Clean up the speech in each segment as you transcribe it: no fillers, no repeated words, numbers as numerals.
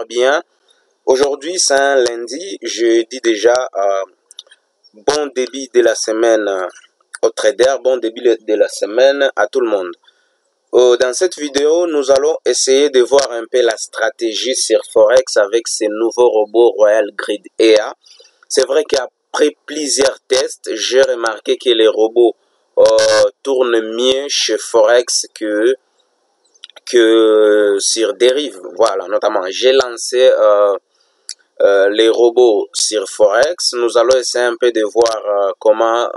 super bien. Aujourd'hui, c'est un lundi. Je dis déjà bon début de la semaine aux traders, bon début de la semaine à tout le monde. Dans cette vidéo, nous allons essayer de voir un peu la stratégie sur Forex avec ces nouveaux robots Royal Grid EA. C'est vrai qu'après plusieurs tests, j'ai remarqué que les robots tournent mieux chez Forex que sur Derive. Voilà, notamment, j'ai lancé les robots sur Forex. Nous allons essayer un peu de voir comment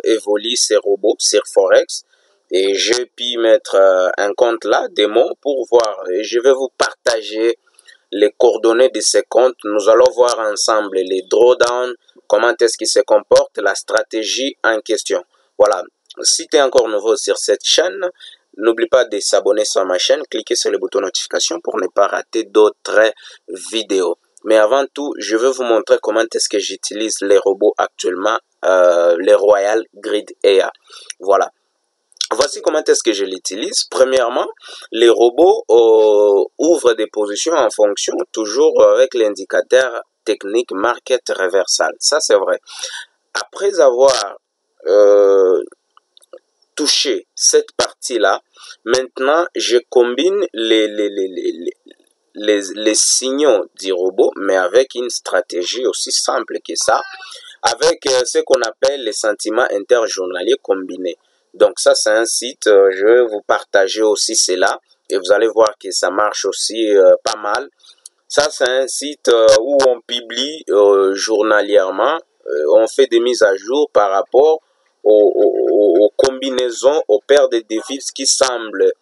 évoluent ces robots sur Forex. Et j'ai pu mettre un compte là, démo, pour voir. Et je vais vous partager les coordonnées de ces comptes. Nous allons voir ensemble les drawdowns, comment est-ce qu'ils se comportent, la stratégie en question. Voilà. Si tu es encore nouveau sur cette chaîne, n'oublie pas de s'abonner sur ma chaîne, cliquez sur le bouton notification pour ne pas rater d'autres vidéos. Mais avant tout, je vais vous montrer comment est-ce que j'utilise les robots actuellement, les Royal Grid EA. Voilà. Voici comment est-ce que je l'utilise. Premièrement, les robots ouvrent des positions en fonction, toujours avec l'indicateur technique Market Reversal. Ça, c'est vrai. Après avoir touché cette partie-là, maintenant, je combine les signaux du robot, mais avec une stratégie aussi simple que ça, avec ce qu'on appelle les sentiments interjournaliers combinés. Donc ça, c'est un site, je vais vous partager aussi cela, et vous allez voir que ça marche aussi pas mal. Ça, c'est un site où on publie journalièrement, on fait des mises à jour par rapport aux combinaisons, aux paires de devises qui semblent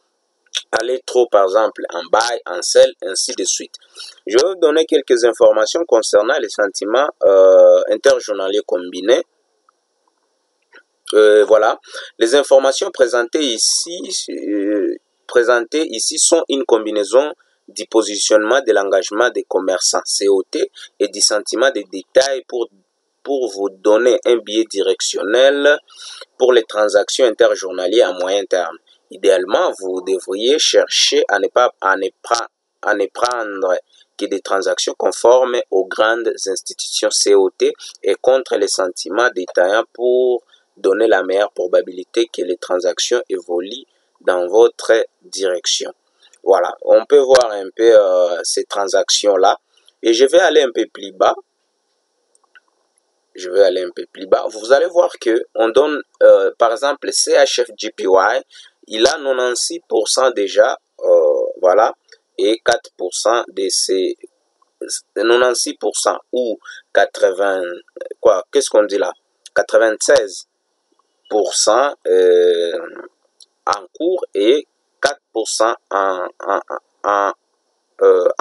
aller trop, par exemple, en buy, en sell, ainsi de suite. Je vais vous donner quelques informations concernant les sentiments interjournaliers combinés. Voilà, les informations présentées ici sont une combinaison du positionnement de l'engagement des commerçants COT et du sentiment des détails pour vous donner un biais directionnel pour les transactions interjournalières à moyen terme. Idéalement, vous devriez chercher à ne prendre que des transactions conformes aux grandes institutions COT et contre les sentiments détaillants pour donner la meilleure probabilité que les transactions évoluent dans votre direction. Voilà, on peut voir un peu ces transactions-là. Et je vais aller un peu plus bas. Vous allez voir que on donne, par exemple, CHF JPY, il a 96% déjà, voilà, et 4% de ces 96% ou 80, quoi, qu'est-ce qu'on dit là? 96% en cours et 4% en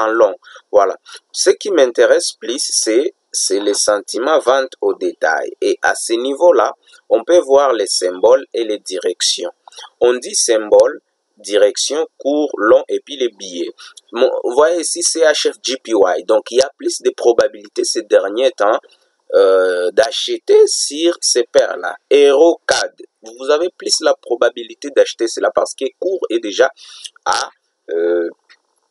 long. Voilà. Ce qui m'intéresse plus, c'est les sentiments vente au détail. Et à ce niveau-là, on peut voir les symboles et les directions. On dit symbole, direction, court, long et puis les billets. Vous voyez ici CHF JPY. Donc, il y a plus de probabilités ces derniers temps d'acheter sur ces paires-là. EuroCAD, vous avez plus la probabilité d'acheter cela parce que court est déjà à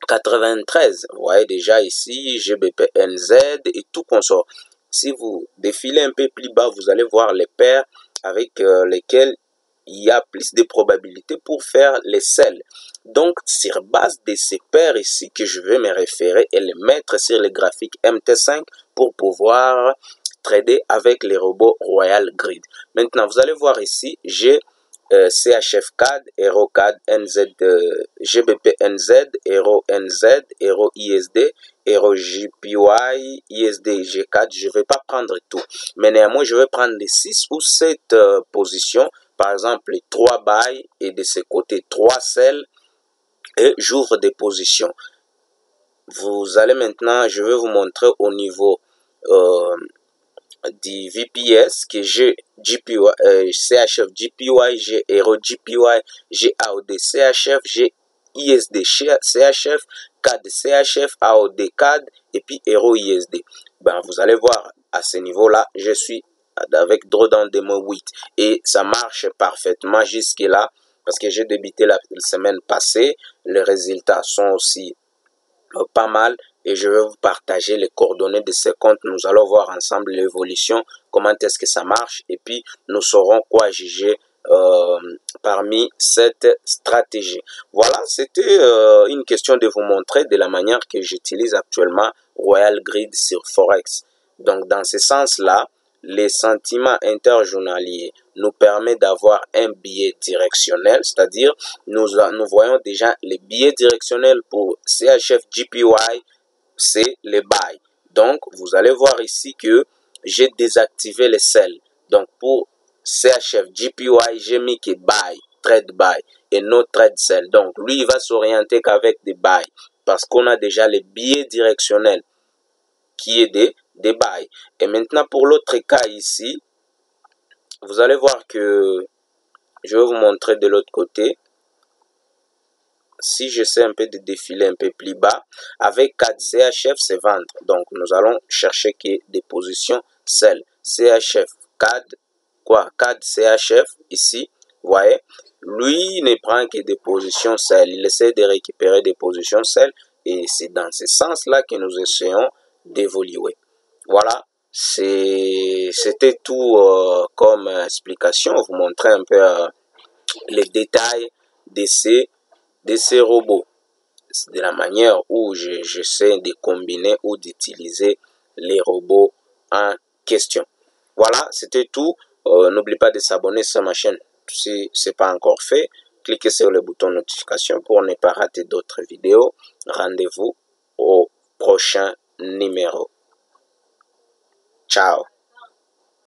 93. Vous voyez déjà ici GBP-NZ et tout consort. Si vous défilez un peu plus bas, vous allez voir les paires avec lesquelles il y a plus de probabilités pour faire les sels. Donc, sur base de ces paires ici que je vais me référer et les mettre sur les graphiques MT5 pour pouvoir trader avec les robots Royal Grid. Maintenant, vous allez voir ici, j'ai CHF CAD, Euro CAD, NZ, GBP NZ, Euro NZ, Euro ISD, Euro JPY, ISD G4. Je ne vais pas prendre tout, mais néanmoins, je vais prendre les 6 ou 7 positions. Par exemple, les 3 buy et de ce côté 3 sell et j'ouvre des positions. Vous allez maintenant, je vais vous montrer au niveau du VPS que j'ai GPY, CHF JPY, j'ai Euro JPY, j'ai AOD CHF, j'ai ISD CHF, CAD CHF, AOD CAD et puis Euro ISD. Ben, vous allez voir à ce niveau-là, je suis avec drawdown demo 8 et ça marche parfaitement jusque là parce que j'ai débuté la semaine passée. Les résultats sont aussi pas mal et je vais vous partager les coordonnées de ces comptes. Nous allons voir ensemble l'évolution, comment est-ce que ça marche, et puis nous saurons quoi juger parmi cette stratégie. Voilà, c'était une question de vous montrer de la manière que j'utilise actuellement Royal Grid sur Forex. Donc dans ce sens-là, les sentiments interjournaliers nous permettent d'avoir un billet directionnel, c'est-à-dire nous voyons déjà les billets directionnels pour CHF JPY, c'est les buy. Donc vous allez voir ici que j'ai désactivé les sell. Donc pour CHF JPY, j'ai mis que buy, trade buy et no trade sell. Donc lui, il va s'orienter qu'avec des buy parce qu'on a déjà les billets directionnels qui est des buy. Et maintenant pour l'autre cas ici, vous allez voir que je vais vous montrer de l'autre côté. Si j'essaie un peu de défiler un peu plus bas, avec 4 CHF, c'est vendre. Donc, nous allons chercher qui des positions sell. CHF, CAD, quoi? CAD CHF, ici, vous voyez, lui ne prend que des positions sell. Il essaie de récupérer des positions sell et c'est dans ce sens-là que nous essayons d'évoluer. Voilà, c'était tout comme explication. Vous montrer un peu les détails de ces robots, de la manière où j'essaie de combiner ou d'utiliser les robots en question. Voilà, c'était tout. N'oubliez pas de s'abonner sur ma chaîne si ce n'est pas encore fait. Cliquez sur le bouton notification pour ne pas rater d'autres vidéos. Rendez-vous au prochain numéro. Ciao.